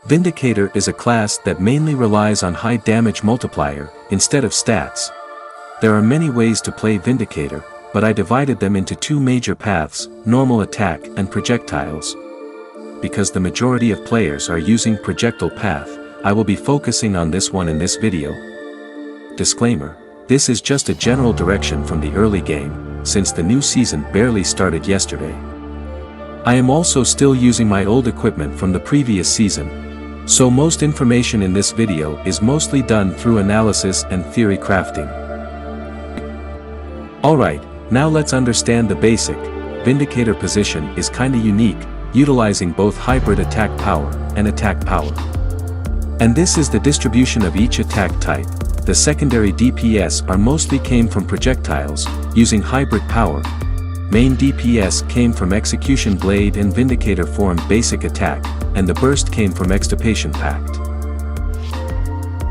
Vindicator is a class that mainly relies on high damage multiplier, instead of stats. There are many ways to play Vindicator, but I divided them into two major paths, normal attack and projectiles. Because the majority of players are using projectile path, I will be focusing on this one in this video. Disclaimer: this is just a general direction from the early game, since the new season barely started yesterday. I am also still using my old equipment from the previous season, so most information in this video is mostly done through analysis and theory crafting. Alright, now let's understand the basic. Vindicator position is kinda unique, utilizing both hybrid attack power and attack power. And this is the distribution of each attack type. The secondary DPS are mostly came from projectiles, using hybrid power. Main DPS came from Execution Blade and Vindicator form basic attack, and the burst came from Extirpation Pact.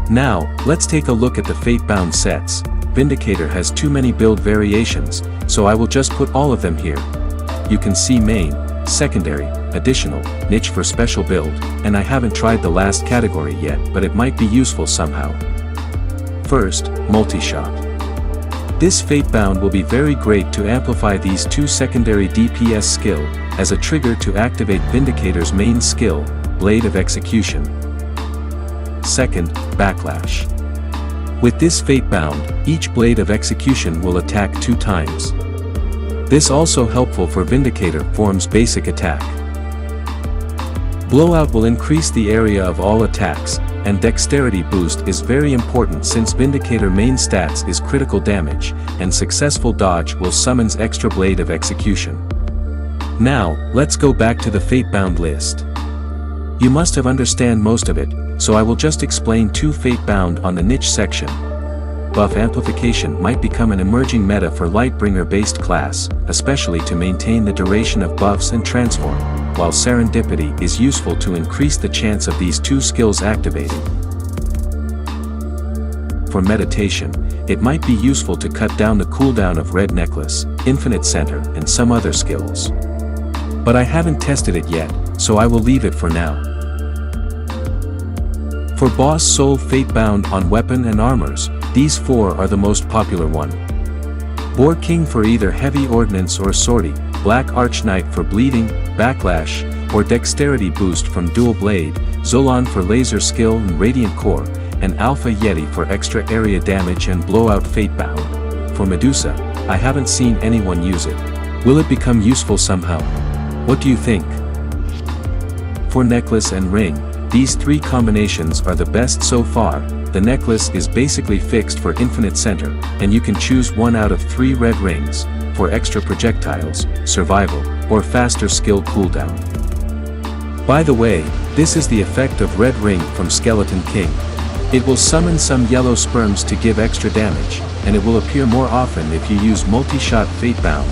Now, let's take a look at the Fatebound sets. Vindicator has too many build variations, so I will just put all of them here. You can see main, secondary, additional, niche for special build, and I haven't tried the last category yet, but it might be useful somehow. First, multi-shot. This Fatebound will be very great to amplify these two secondary DPS skill, as a trigger to activate Vindicator's main skill, Blade of Execution. Second, Backlash. With this Fatebound, each Blade of Execution will attack 2 times. This also helpful for Vindicator form's basic attack. Blowout will increase the area of all attacks, and dexterity boost is very important since Vindicator main stats is critical damage, and successful dodge will summons extra Blade of Execution. Now, let's go back to the Fatebound list. You must have understand most of it, so I will just explain 2 Fatebound on the niche section. Buff amplification might become an emerging meta for Lightbringer based class, especially to maintain the duration of buffs and transform, while serendipity is useful to increase the chance of these 2 skills activating. For meditation, it might be useful to cut down the cooldown of Red Necklace, Infinite Center and some other skills. But I haven't tested it yet, so I will leave it for now. For boss soul Fatebound on weapon and armors, these 4 are the most popular one. Boar King for either heavy ordnance or sortie, Black Archknight for bleeding, backlash, or dexterity boost from dual blade, Zolan for laser skill and radiant core, and Alpha Yeti for extra area damage and blowout Fatebound. For Medusa, I haven't seen anyone use it. Will it become useful somehow? What do you think? For necklace and ring, these 3 combinations are the best so far. The necklace is basically fixed for infinite center, and you can choose 1 out of 3 red rings, for extra projectiles, survival, or faster skill cooldown. By the way, this is the effect of red ring from Skeleton King. It will summon some yellow sperms to give extra damage, and it will appear more often if you use multi-shot Fatebound.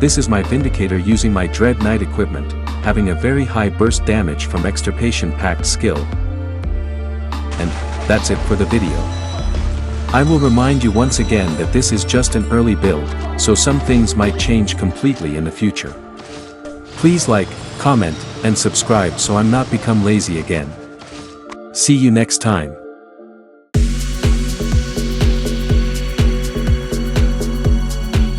This is my Vindicator using my Dread Knight equipment, having a very high burst damage from Extirpation Pact skill. And that's it for the video. I will remind you once again that this is just an early build, so some things might change completely in the future. Please like, comment, and subscribe so I'm not become lazy again. See you next time.